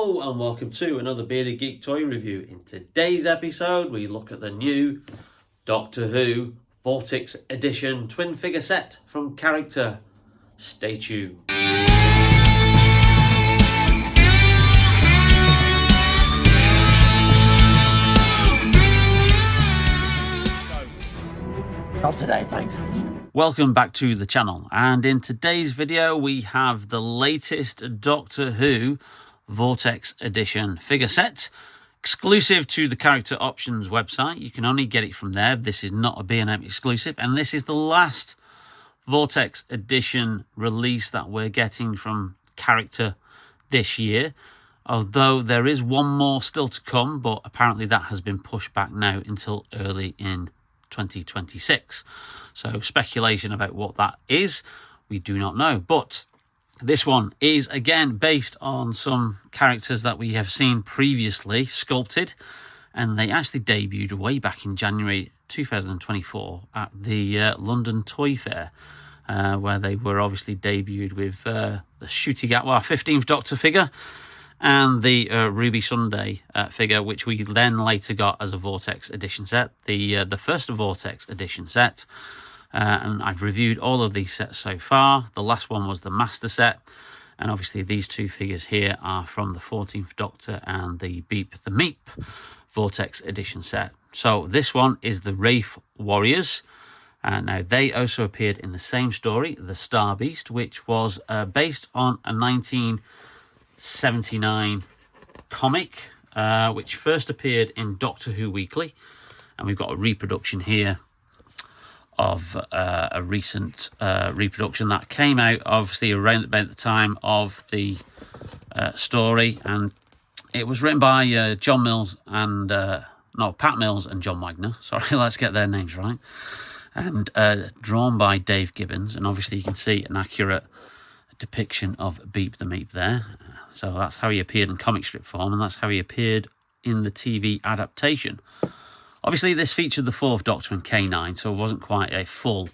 Hello and welcome to another Bearded Geek toy review. In today's episode we look at the new Doctor Who Vortex Edition twin figure set from Character. Stay tuned. Not today, thanks. Welcome back to the channel, and in today's video we have the latest Doctor Who Vortex Edition figure set, exclusive to the Character Options website. You can only get it from there. This is not a B&M exclusive, and this is the last Vortex Edition release that we're getting from Character this year, although there is one more still to come, but apparently that has been pushed back now until early in 2026. So speculation about what that is, we do not know. But this one is again based on some characters that we have seen previously sculpted, and they actually debuted way back in January 2024 at the London Toy Fair, where they were obviously debuted with the Shooty Gatwa 15th Doctor figure and the Ruby Sunday figure, which we then later got as a Vortex Edition set, the first Vortex Edition set. And I've reviewed all of these sets so far. The last one was the Master set, and obviously these two figures here are from the 14th Doctor and the Beep the Meep Vortex Edition set. So this one is the Wraith Warriors. Now they also appeared in the same story, the Star Beast, which was based on a 1979 comic, which first appeared in Doctor Who Weekly, and we've got a reproduction here of a recent reproduction that came out obviously around about the time of the story, and it was written by John Mills and Pat Mills and John Wagner, sorry, let's get their names right, and drawn by Dave Gibbons, and obviously you can see an accurate depiction of Beep the Meep there. So that's how he appeared in comic strip form, and that's how he appeared in the TV adaptation. Obviously, this featured the 4th Doctor and K9, so it wasn't quite a full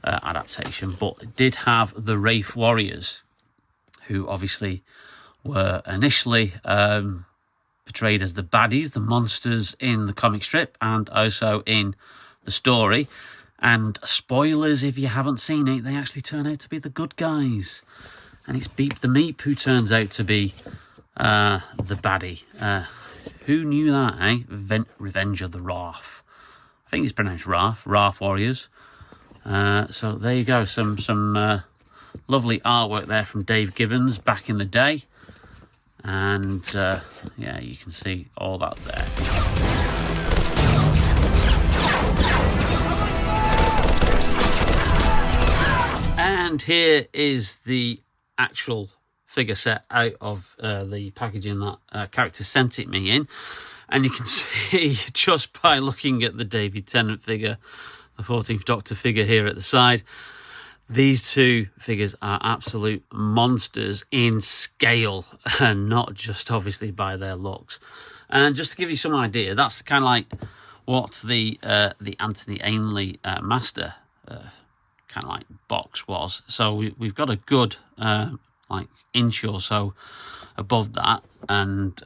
adaptation, but it did have the Wraith Warriors, who obviously were initially portrayed as the baddies, the monsters in the comic strip, and also in the story. And spoilers, if you haven't seen it, they actually turn out to be the good guys. And it's Beep the Meep who turns out to be the baddie. Who knew that, eh? Revenge of the Wrarth. I think it's pronounced Wrarth. Wrarth Warriors. So there you go. Some lovely artwork there from Dave Gibbons back in the day. And yeah, you can see all that there. And here is the actual figure set out of the packaging that Character sent it me in, and you can see just by looking at the David Tennant figure, the 14th Doctor figure here at the side, these two figures are absolute monsters in scale, and not just obviously by their looks. And just to give you some idea, that's kind of like what the Anthony Ainley Master kind of like box was. So we've got a good like inch or so above that, and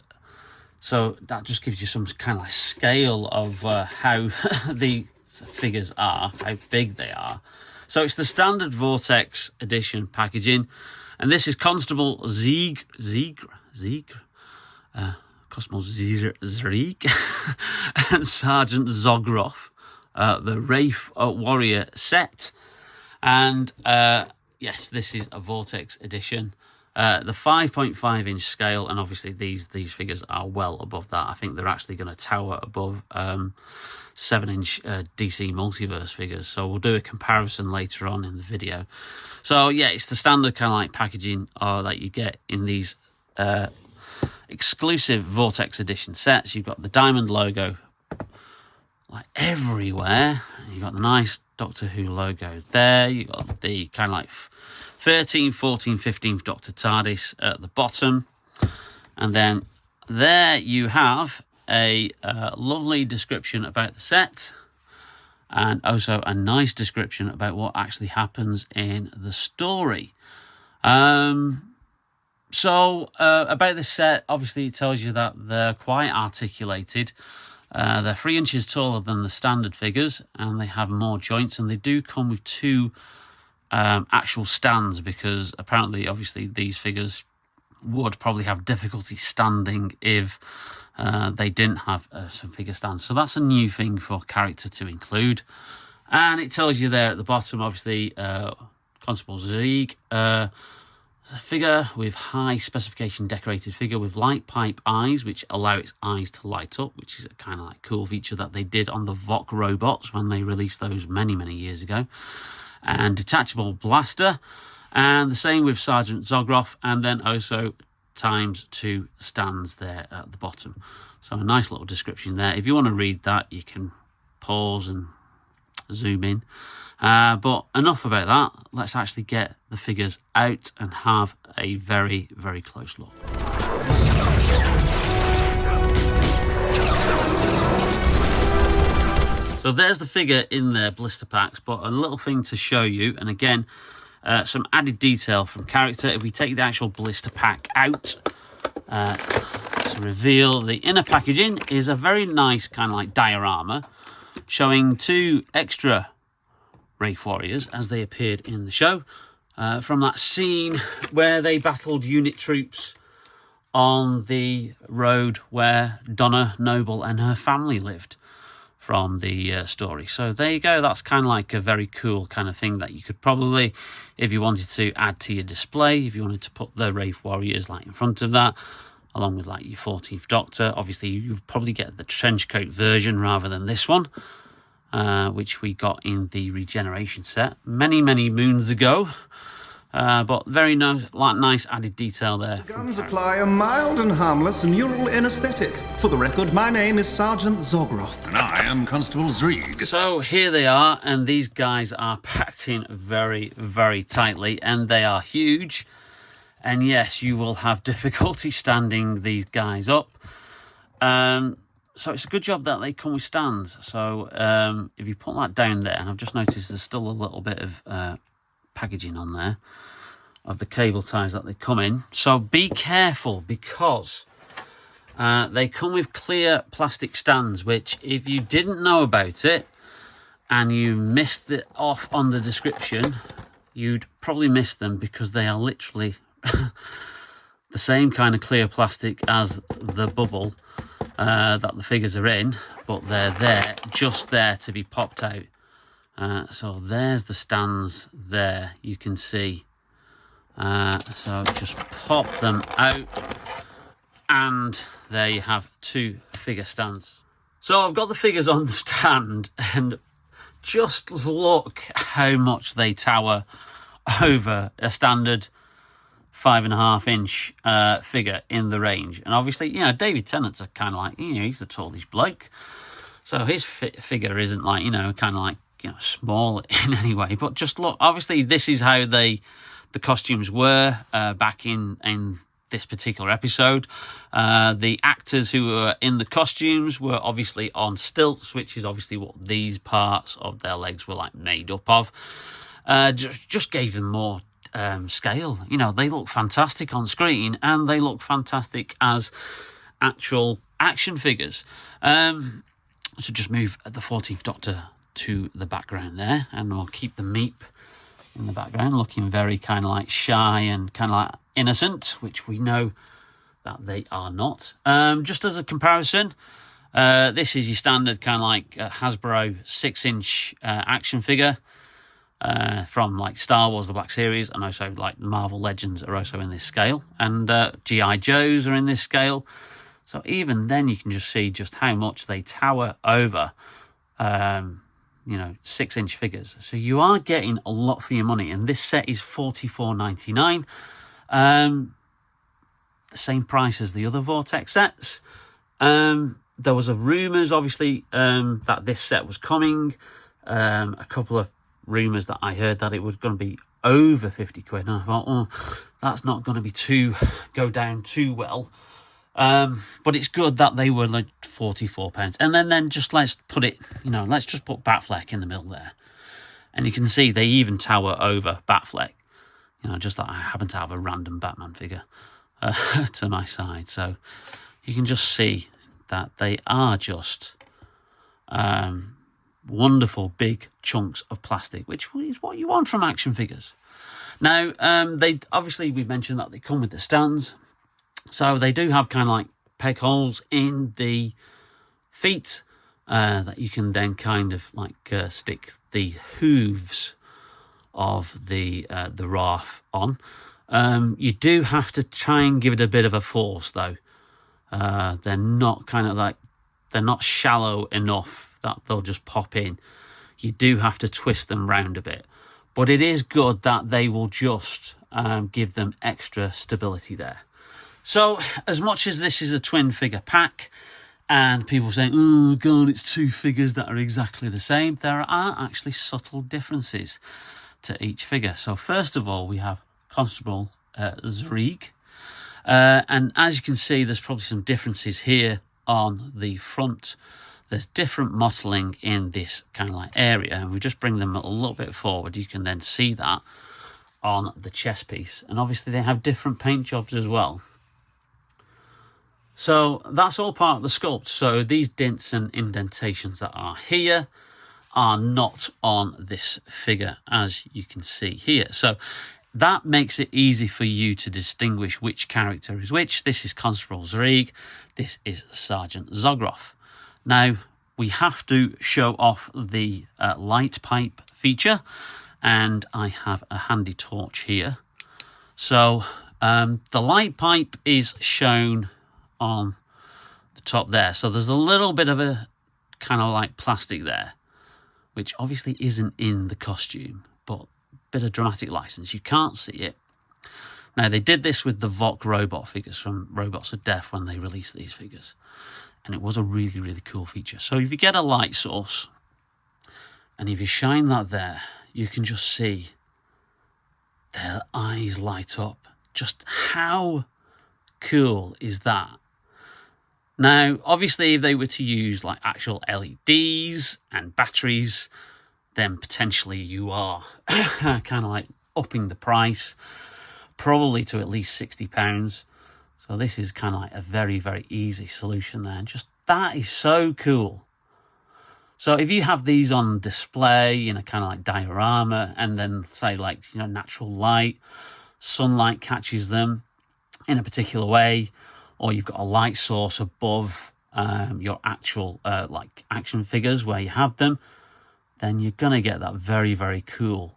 so that just gives you some kind of like scale of how the figures are, how big they are. So it's the standard Vortex Edition packaging, and this is Constable Cosmo Zreek and Sergeant Zogroff, the Wraith Warrior set. And yes, this is a Vortex Edition. The 5.5 inch scale, and obviously these figures are well above that. I think they're actually going to tower above 7 inch DC Multiverse figures. So we'll do a comparison later on in the video. So yeah, it's the standard kind of like packaging that you get in these exclusive Vortex Edition sets. You've got the diamond logo like everywhere. You've got the nice Doctor Who logo there. You've got the kind of like 13th, 14th, 15th Doctor TARDIS at the bottom. And then there you have a lovely description about the set, and also a nice description about what actually happens in the story. So about this set, obviously it tells you that they're quite articulated. They're 3 inches taller than the standard figures, and they have more joints, and they do come with 2 actual stands, because apparently, obviously, these figures would probably have difficulty standing if they didn't have some figure stands. So that's a new thing for character to include. And it tells you there at the bottom, obviously, Constable Zeke, a figure with high specification decorated figure with light pipe eyes, which allow its eyes to light up, which is a kind of like cool feature that they did on the Vok robots when they released those many, many years ago. And detachable blaster, and the same with Sergeant Zogroth, and then also ×2 stands there at the bottom. So a nice little description there. If you want to read that, you can pause and zoom in. But enough about that. Let's actually get the figures out and have a very, very close look. So there's the figure in their blister packs, but a little thing to show you, and again, some added detail from character. If we take the actual blister pack out to reveal the inner packaging, is a very nice kind of like diorama showing 2 extra Wraith warriors as they appeared in the show from that scene where they battled unit troops on the road where Donna Noble and her family lived from the story. So there you go. That's kind of like a very cool kind of thing that you could probably, if you wanted to, add to your display. If you wanted to put the Wraith warriors like in front of that, along with like your 14th Doctor. Obviously, you probably get the trenchcoat version rather than this one, which we got in the Regeneration set many, many moons ago. But very nice added detail there. The guns apply a mild and harmless neural anesthetic. For the record, my name is Sergeant Zogroth. And I am Constable Zreeg. So here they are, and these guys are packed in very, very tightly, and they are huge. And yes, you will have difficulty standing these guys up. So it's a good job that they come with stands. So if you put that down there, and I've just noticed there's still a little bit of packaging on there of the cable ties that they come in. So be careful, because they come with clear plastic stands, which if you didn't know about it and you missed it off on the description, you'd probably miss them, because they are literally the same kind of clear plastic as the bubble that the figures are in, but they're there, just there to be popped out. So there's the stands there, you can see. So just pop them out, and there you have 2 figure stands. So I've got the figures on the stand, and just look how much they tower over a standard 5.5-inch figure in the range. And obviously, you know, David Tennant's a kind of like, you know, he's the tallest bloke, so his figure isn't like, you know, kind of like, you know, small in any way. But just look, obviously this is how the costumes were back in this particular episode. The actors who were in the costumes were obviously on stilts, which is obviously what these parts of their legs were like made up of. Just gave them more scale. You know, they look fantastic on screen, and they look fantastic as actual action figures. So just move the 14th Doctor to the background there, and we'll keep the Meep in the background, looking very kind of like shy and kind of like innocent, which we know that they are not. Just as a comparison, this is your standard kind of like Hasbro 6-inch action figure from like Star Wars, the Black Series, and also like Marvel Legends are also in this scale, and G.I. Joes are in this scale. So even then you can just see just how much they tower over you know, 6-inch figures. So you are getting a lot for your money, and this set is $44.99. The same price as the other Vortex sets. There was a rumours, obviously, that this set was coming. A couple of rumours that I heard that it was going to be over 50 quid, and I thought, oh, that's not going to go down too well. But it's good that they were like £44. And then just let's put it, you know, let's just put Batfleck in the middle there. And you can see they even tower over Batfleck. You know, just like I happen to have a random Batman figure to my side. So you can just see that they are just wonderful big chunks of plastic, which is what you want from action figures. Now, they obviously, we mentioned that they come with the stands. So they do have kind of like peg holes in the feet that you can then kind of like stick the hooves of the Wrarth on. You do have to try and give it a bit of a force though. They're not kind of like, they're not shallow enough that they'll just pop in. You do have to twist them round a bit. But it is good that they will just give them extra stability there. So as much as this is a twin figure pack and people saying, oh God, it's two figures that are exactly the same, there are actually subtle differences to each figure. So first of all, we have Constable Zreeg. And as you can see, there's probably some differences here on the front. There's different mottling in this kind of like area, and we just bring them a little bit forward. You can then see that on the chest piece, and obviously they have different paint jobs as well. So that's all part of the sculpt. So these dints and indentations that are here are not on this figure, as you can see here. So that makes it easy for you to distinguish which character is which. This is Constable Zreeg. This is Sergeant Zogroff. Now, we have to show off the light pipe feature, and I have a handy torch here. So the light pipe is shown on the top there. So there's a little bit of a kind of like plastic there, which obviously isn't in the costume, but a bit of dramatic license. You can't see it. Now, they did this with the Vok robot figures from Robots of Death when they released these figures. And it was a really, really cool feature. So if you get a light source, and if you shine that there, you can just see their eyes light up. Just how cool is that? Now, obviously, if they were to use like actual LEDs and batteries, then potentially you are kind of like upping the price, probably to at least £60. So this is kind of like a very, very easy solution there. And just that is so cool. So if you have these on display in a kind of like diorama, and then say like, you know, natural light, sunlight catches them in a particular way, or you've got a light source above your actual like action figures where you have them, then you're going to get that very, very cool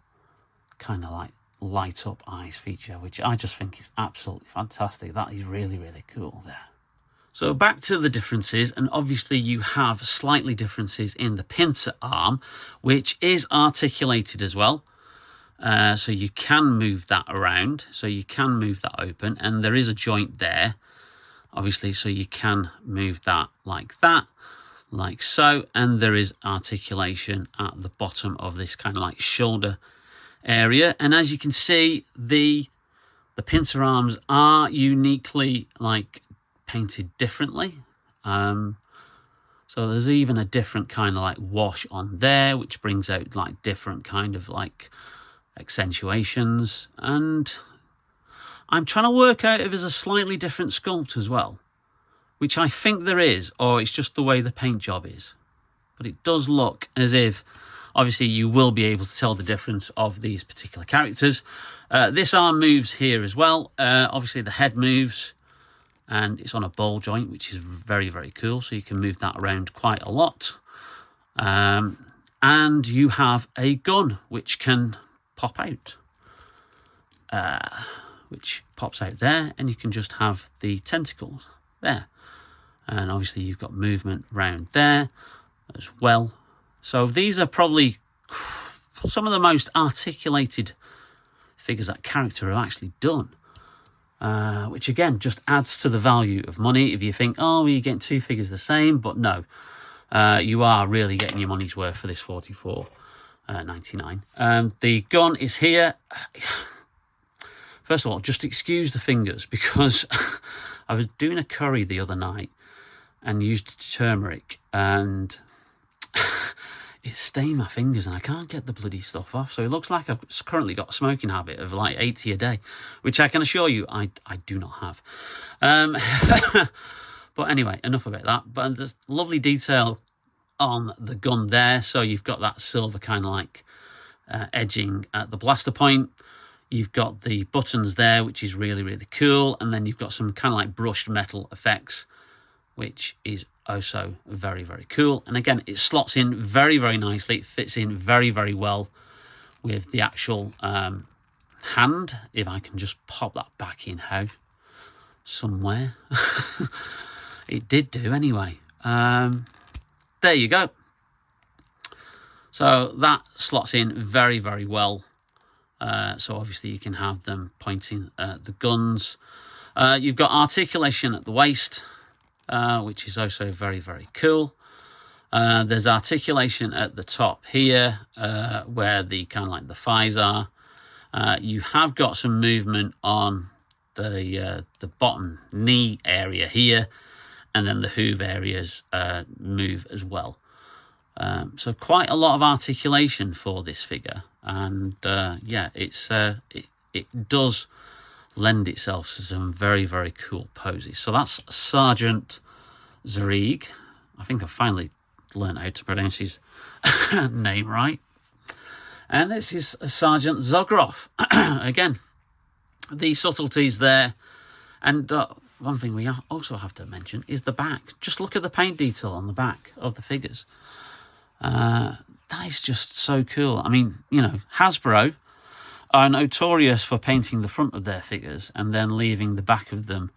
kind of like light up eyes feature, which I just think is absolutely fantastic. That is really, really cool there. So back to the differences, and obviously you have slightly differences in the pincer arm, which is articulated as well. So you can move that around, so you can move that open, and there is a joint there, obviously, so you can move that, like so, and there is articulation at the bottom of this kind of like shoulder area. And as you can see, the pincer arms are uniquely like painted differently. So there's even a different kind of like wash on there, which brings out like different kind of like accentuations. And I'm trying to work out if there's a slightly different sculpt as well, which I think there is, or it's just the way the paint job is. But it does look as if, obviously, you will be able to tell the difference of these particular characters. This arm moves here as well. Obviously, the head moves, and it's on a ball joint, which is very, very cool. So you can move that around quite a lot. And you have a gun, which can pop out. Which pops out there, and you can just have the tentacles there. And obviously, you've got movement around there as well. So these are probably some of the most articulated figures that character have actually done. Which again, just adds to the value of money. If you think, oh, you're getting two figures the same, but no. You are really getting your money's worth for this $44.99. The gun is here. First of all, just excuse the fingers, because I was doing a curry the other night and used turmeric, and it's stained my fingers and I can't get the bloody stuff off. So it looks like I've currently got a smoking habit of like 80 a day, which I can assure you I do not have. But anyway, enough about that. But there's lovely detail on the gun there. So you've got that silver kind of like edging at the blaster point. You've got the buttons there, which is really, really cool. And then you've got some kind of like brushed metal effects, which is also very, very cool. And again, it slots in very, very nicely. It fits in very, very well with the actual hand. If I can just pop that back in somewhere. It did do anyway. There you go. So that slots in very, very well. So obviously you can have them pointing at the guns. You've got articulation at the waist, which is also very, very cool. There's articulation at the top here, where the kind of like the thighs are. You have got some movement on the bottom knee area here, and then the hoof areas move as well. So quite a lot of articulation for this figure, and yeah, it does lend itself to some very, very cool poses. So that's Sergeant Zrig. I think I finally learned how to pronounce his name right. And this is Sergeant Zogroff. Again, the subtleties there. And one thing we also have to mention is the back. Just look at the paint detail on the back of the figures. That is just so cool. I mean, you know, Hasbro are notorious for painting the front of their figures and then leaving the back of them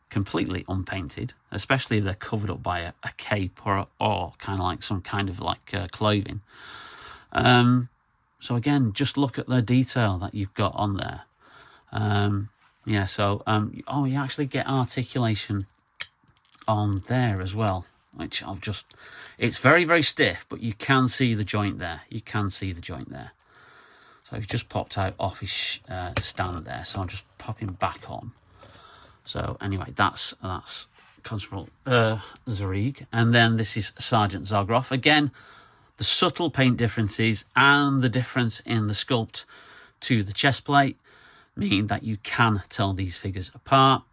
completely unpainted, especially if they're covered up by a cape or kind of like some kind of like clothing. So again, just look at the detail that you've got on there. Yeah, so you actually get articulation on there as well, which it's very, very stiff, but you can see the joint there. So he's just popped out off his stand there, so I'm just popping back on. So anyway, that's Constable Zrig, and then this is Sergeant Zogroff. Again, the subtle paint differences and the difference in the sculpt to the chest plate mean that you can tell these figures apart.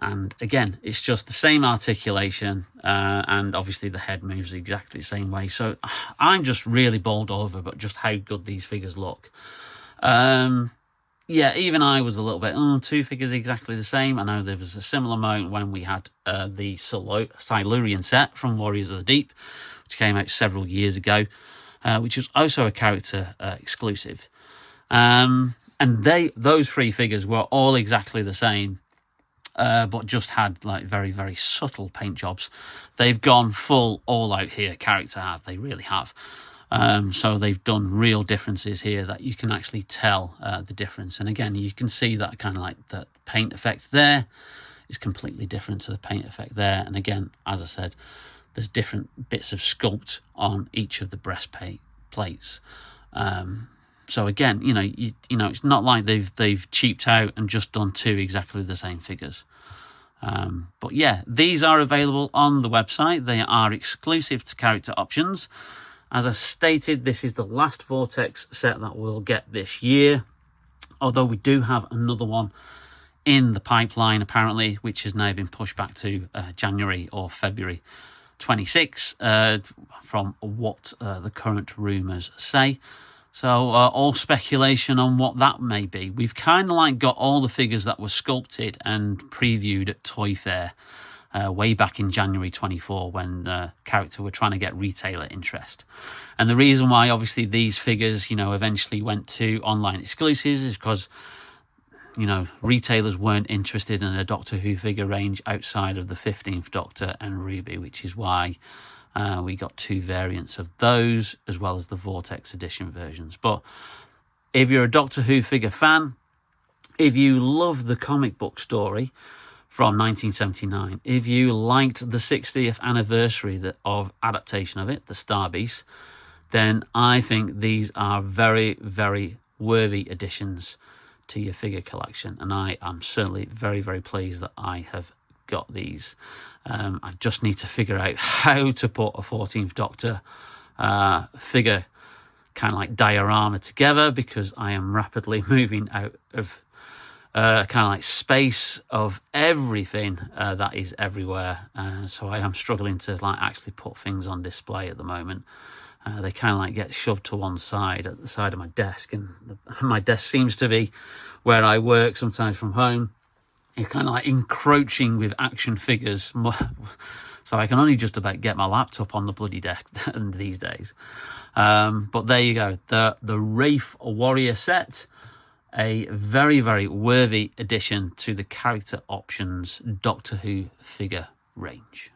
And again, it's just the same articulation, and obviously the head moves exactly the same way. So I'm just really bowled over, but just how good these figures look. Yeah, even I was a little bit, two figures exactly the same. I know there was a similar moment when we had the Silurian set from Warriors of the Deep, which came out several years ago, which was also a character exclusive. And those three figures were all exactly the same, but just had like very, very subtle paint jobs. They've gone full all out here, character have, they really have. So they've done real differences here that you can actually tell the difference. And again, you can see that kind of like the paint effect there is completely different to the paint effect there. And again, as I said, there's different bits of sculpt on each of the breastplate plates. So again, you know, it's not like they've cheaped out and just done two exactly the same figures. But yeah, these are available on the website. They are exclusive to character options. As I stated, this is the last Vortex set that we'll get this year, although we do have another one in the pipeline apparently, which has now been pushed back to January or February 26, from what the current rumours say. So all speculation on what that may be. We've kind of like got all the figures that were sculpted and previewed at Toy Fair way back in January 24, when character were trying to get retailer interest. And the reason why obviously these figures, you know, eventually went to online exclusives is because, you know, retailers weren't interested in a Doctor Who figure range outside of the 15th Doctor and Ruby, which is why we got two variants of those, as well as the Vortex edition versions. But if you're a Doctor Who figure fan, if you love the comic book story from 1979, if you liked the 60th anniversary of adaptation of it, the Star Beast, then I think these are very, very worthy additions to your figure collection. And I am certainly very, very pleased that I have got these. I just need to figure out how to put a 14th Doctor figure kind of like diorama together, because I am rapidly moving out of kind of like space of everything that is everywhere. So I am struggling to like actually put things on display at the moment. They kind of like get shoved to one side at the side of my desk, and my desk seems to be where I work sometimes from home. It's kind of like encroaching with action figures. So I can only just about get my laptop on the bloody deck these days. But there you go. The Wraith Warrior set. A very, very worthy addition to the character options Doctor Who figure range.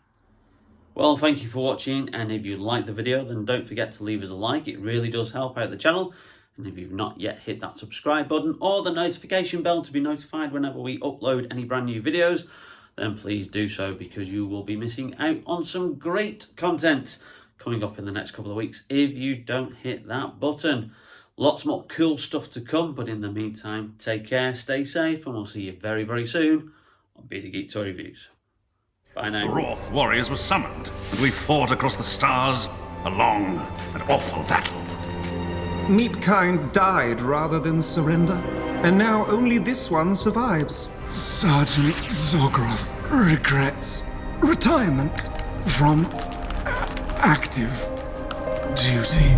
Well, thank you for watching, and if you liked the video, then don't forget to leave us a like. It really does help out the channel. And if you've not yet hit that subscribe button or the notification bell to be notified whenever we upload any brand new videos, then please do so, because you will be missing out on some great content coming up in the next couple of weeks if you don't hit that button. Lots more cool stuff to come, but in the meantime, take care, stay safe, and we'll see you very, very soon on Bearded Geek Toy Reviews. Bye now. The Wrarth warriors were summoned, and we fought across the stars, a long and awful battle. Meepkind died rather than surrender, and now only this one survives. Sergeant Zorgroth regrets retirement from active duty.